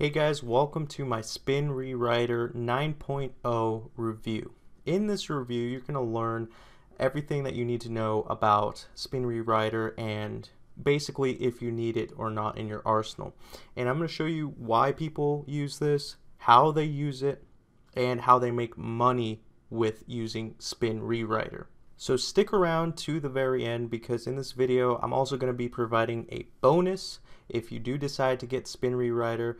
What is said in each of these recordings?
Hey guys, welcome to my Spin Rewriter 9.0 review. In this review, you're going to learn everything that you need to know about Spin Rewriter and basically if you need it or not in your arsenal. And I'm going to show you why people use this, how they use it, and how they make money with using Spin Rewriter. So stick around to the very end because in this video, I'm also going to be providing a bonus if you do decide to get Spin Rewriter.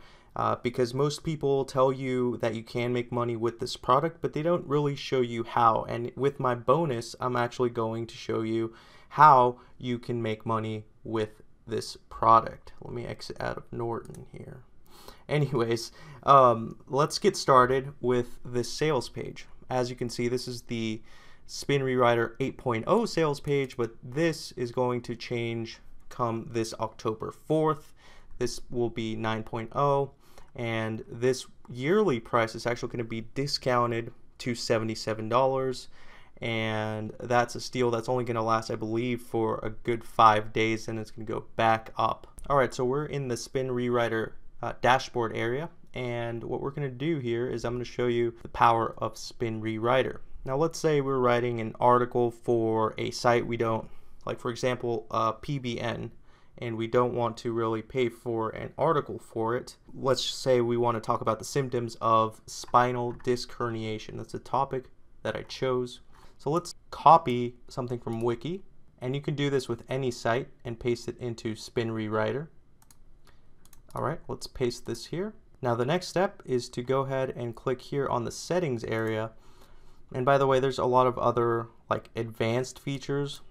Because most people tell you that you can make money with this product, but they don't really show you how. And with my bonus, I'm actually going to show you how you can make money with this product. Let me exit out of Norton here. Anyways, let's get started with this sales page. As you can see, this is the Spin Rewriter 8.0 sales page, but this is going to change come this October 4th. This will be 9.0. And this yearly price is actually going to be discounted to $77, and that's a steal that's only going to last, I believe, for a good 5 days, and it's going to go back up. Alright, so we're in the Spin Rewriter dashboard area, and what we're going to do here is I'm going to show you the power of Spin Rewriter. Now let's say we're writing an article for a site we don't, like for example PBN, and we don't want to really pay for an article for it. Let's say we want to talk about the symptoms of spinal disc herniation. That's a topic that I chose. So let's copy something from Wiki, and you can do this with any site and paste it into Spin Rewriter. Alright, let's paste this here. Now the next step is to go ahead and click here on the settings area. And by the way, there's a lot of other like advanced features,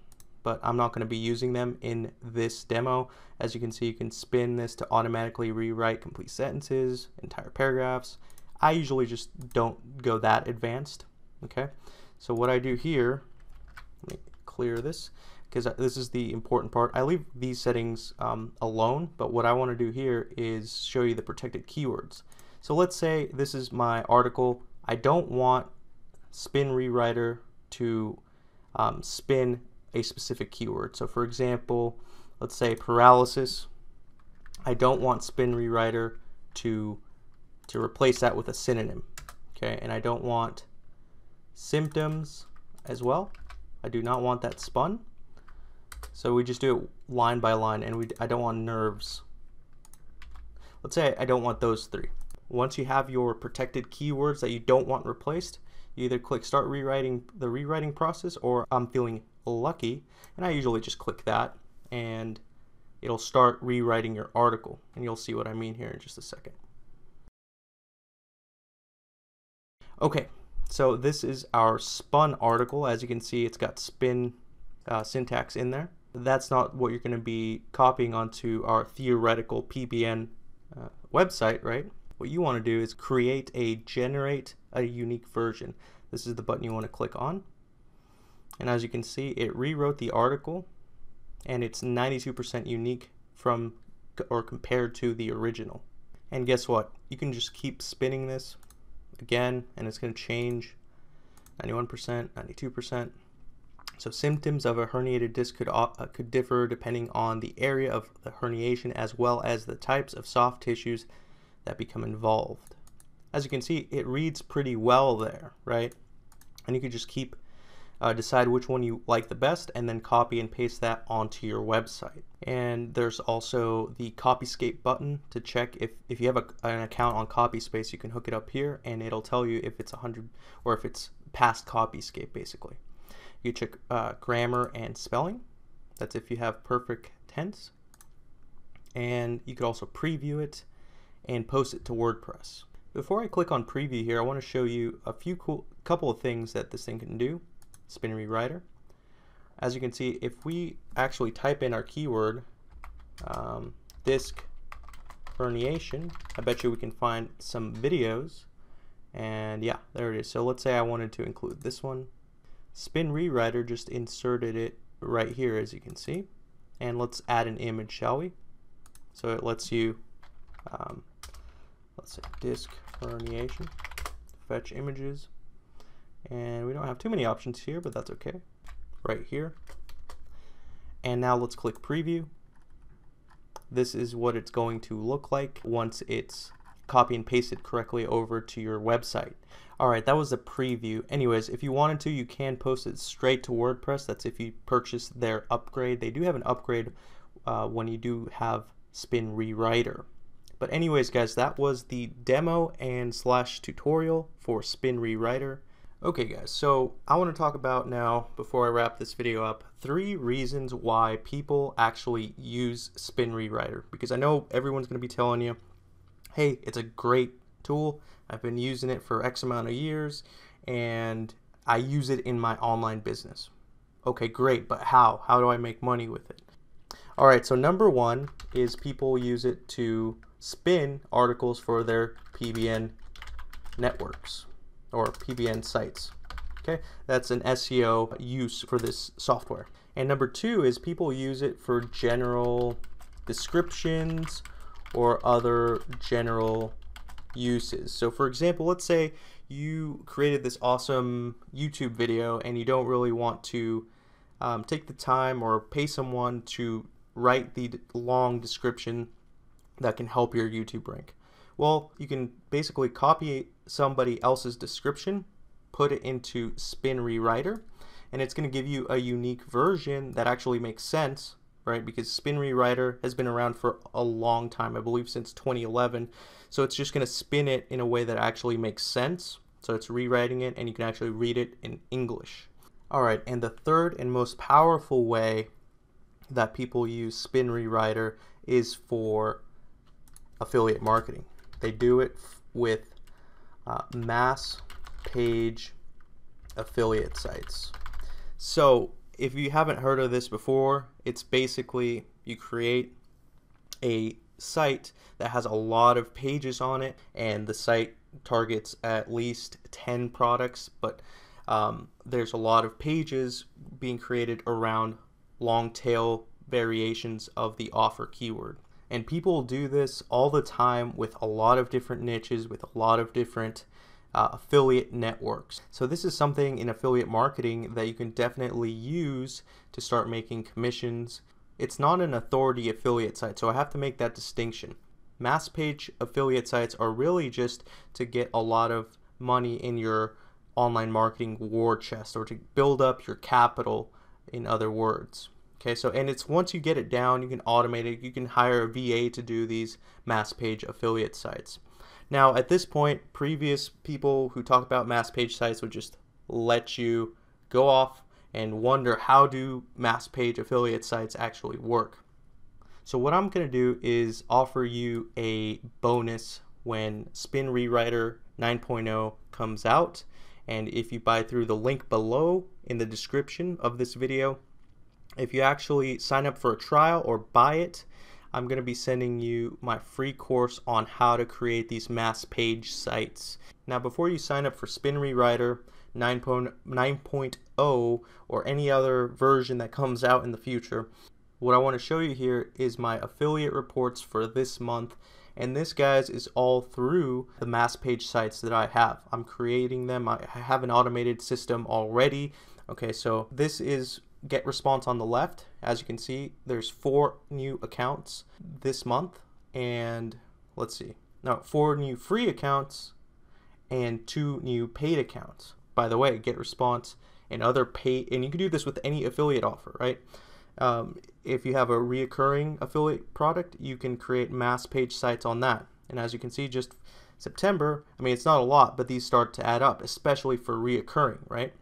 but I'm not going to be using them in this demo. As you can see, you can spin this to automatically rewrite complete sentences, entire paragraphs. I usually just don't go that advanced. Okay, so what I do here, let me clear this because this is the important part. I leave these settings alone, but what I want to do here is show you the protected keywords. So let's say this is my article. I don't want Spin Rewriter to spin a specific keyword. So for example, let's say paralysis. I don't want Spin Rewriter to replace that with a synonym. Okay, and I don't want symptoms as well. I do not want that spun. So we just do it line by line, and I don't want nerves. Let's say I don't want those three. Once you have your protected keywords that you don't want replaced, you either click start rewriting the rewriting process, or I'm feeling lucky, and I usually just click that and it'll start rewriting your article, and you'll see what I mean here in just a second. Okay, so this is our spun article. As you can see, it's got spin syntax in there. That's not what you're going to be copying onto our theoretical PBN website, right? What you want to do is generate a unique version. This is the button you want to click on. And as you can see, it rewrote the article, and it's 92% unique from or compared to the original. And guess what? You can just keep spinning this again, and it's going to change 91%, 92%. So symptoms of a herniated disc could differ depending on the area of the herniation as well as the types of soft tissues that become involved. As you can see, it reads pretty well there, right? And you could just keep decide which one you like the best and then copy and paste that onto your website. And there's also the Copyscape button to check if you have an account on Copyspace. You can hook it up here and it'll tell you if it's 100 or if it's past Copyscape basically. You check grammar and spelling. That's if you have perfect tense. And you could also preview it and post it to WordPress. Before I click on preview here, I want to show you a couple of things that this thing can do. Spin Rewriter. As you can see, if we actually type in our keyword disc herniation, I bet you we can find some videos, and yeah, there it is. So let's say I wanted to include this one. Spin Rewriter just inserted it right here, as you can see, and let's add an image, shall we? So it lets you let's say disc herniation, fetch images. And we don't have too many options here, but that's okay. Right here. And now let's click preview. This is what it's going to look like once it's copy and paste it correctly over to your website. Alright, that was a preview. Anyways, if you wanted to, you can post it straight to WordPress. That's if you purchase their upgrade. They do have an upgrade when you do have Spin Rewriter. But anyways, guys, that was the demo and / tutorial for Spin Rewriter. Okay, guys, so I want to talk about now, before I wrap this video up, 3 reasons why people actually use Spin Rewriter. Because I know everyone's going to be telling you, hey, it's a great tool. I've been using it for X amount of years, and I use it in my online business. Okay, great, but how? How do I make money with it? Alright, so number 1 is people use it to spin articles for their PBN networks or PBN sites. Okay, that's an SEO use for this software. And number 2 is people use it for general descriptions or other general uses. So for example, let's say you created this awesome YouTube video and you don't really want to take the time or pay someone to write the long description that can help your YouTube rank. Well, you can basically copy somebody else's description, put it into Spin Rewriter, and it's going to give you a unique version that actually makes sense, right? Because Spin Rewriter has been around for a long time, I believe since 2011. So it's just going to spin it in a way that actually makes sense. So it's rewriting it and you can actually read it in English. Alright, and the third and most powerful way that people use Spin Rewriter is for affiliate marketing. They do it with mass page affiliate sites. So if you haven't heard of this before, it's basically you create a site that has a lot of pages on it, and the site targets at least 10 products, but there's a lot of pages being created around long tail variations of the offer keyword. And people do this all the time with a lot of different niches, with a lot of different affiliate networks. So this is something in affiliate marketing that you can definitely use to start making commissions. It's not an authority affiliate site, so I have to make that distinction. Mass page affiliate sites are really just to get a lot of money in your online marketing war chest, or to build up your capital, in other words. Okay, so and it's once you get it down, you can automate it. You can hire a VA to do these mass page affiliate sites. Now, at this point, previous people who talk about mass page sites would just let you go off and wonder, how do mass page affiliate sites actually work? So what I'm going to do is offer you a bonus when Spin Rewriter 9.0 comes out. And if you buy through the link below in the description of this video, if you actually sign up for a trial or buy it, I'm going to be sending you my free course on how to create these mass page sites. Now, before you sign up for Spin Rewriter 9.0 or any other version that comes out in the future, what I want to show you here is my affiliate reports for this month. And this, guys, is all through the mass page sites that I have. I'm creating them. I have an automated system already. Okay, so this is Get Response on the left. As you can see, there's 4 new accounts this month, and let's see, no, 4 new free accounts and 2 new paid accounts. By the way, Get Response and other paid, and you can do this with any affiliate offer, right? If you have a reoccurring affiliate product, you can create mass page sites on that. And as you can see, just September, I mean, it's not a lot, but these start to add up, especially for reoccurring, right?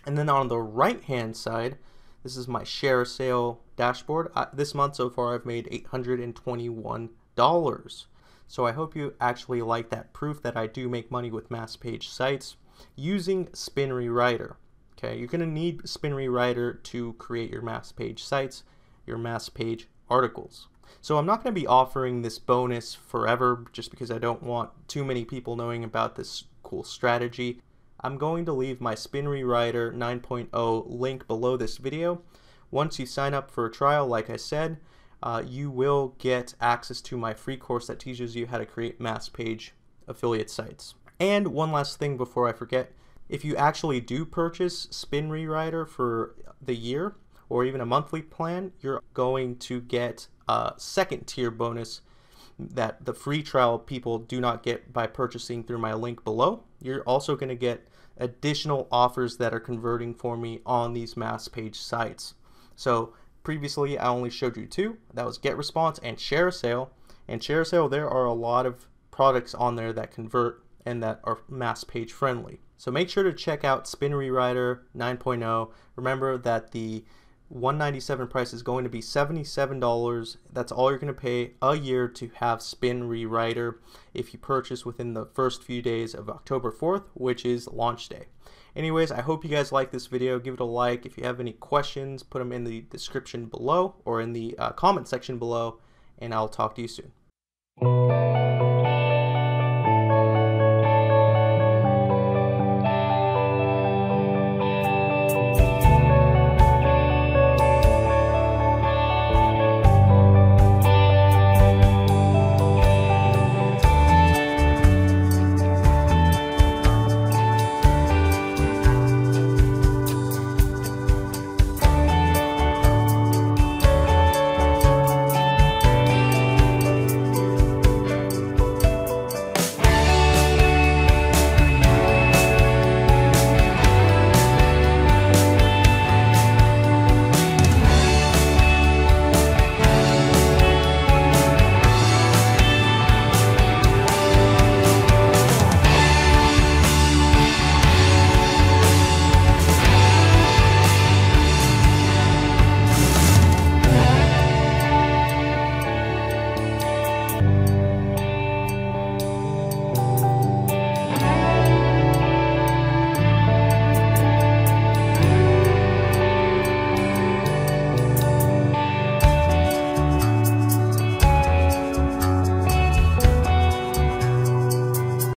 And then on the right hand side, this is my share sale dashboard. This month so far, I've made $821. So I hope you actually like that proof that I do make money with mass page sites using Spin Rewriter. Okay, you're going to need Spin Rewriter to create your mass page sites, your mass page articles. So I'm not going to be offering this bonus forever just because I don't want too many people knowing about this cool strategy. I'm going to leave my Spin Rewriter 9.0 link below this video. Once you sign up for a trial, like I said, you will get access to my free course that teaches you how to create mass page affiliate sites. And one last thing before I forget, if you actually do purchase Spin Rewriter for the year or even a monthly plan, you're going to get a second tier bonus that the free trial people do not get by purchasing through my link below. You're also going to get additional offers that are converting for me on these mass page sites. So previously I only showed you two. That was Get Response and Share a Sale. And Share a Sale, there are a lot of products on there that convert and that are mass page friendly. So make sure to check out Spin Rewriter 9.0. Remember that the $197 price is going to be $77. That's all you're going to pay a year to have Spin Rewriter if you purchase within the first few days of October 4th, which is launch day. Anyways, I hope you guys like this video. Give it a like. If you have any questions, put them in the description below or in the comment section below, and I'll talk to you soon.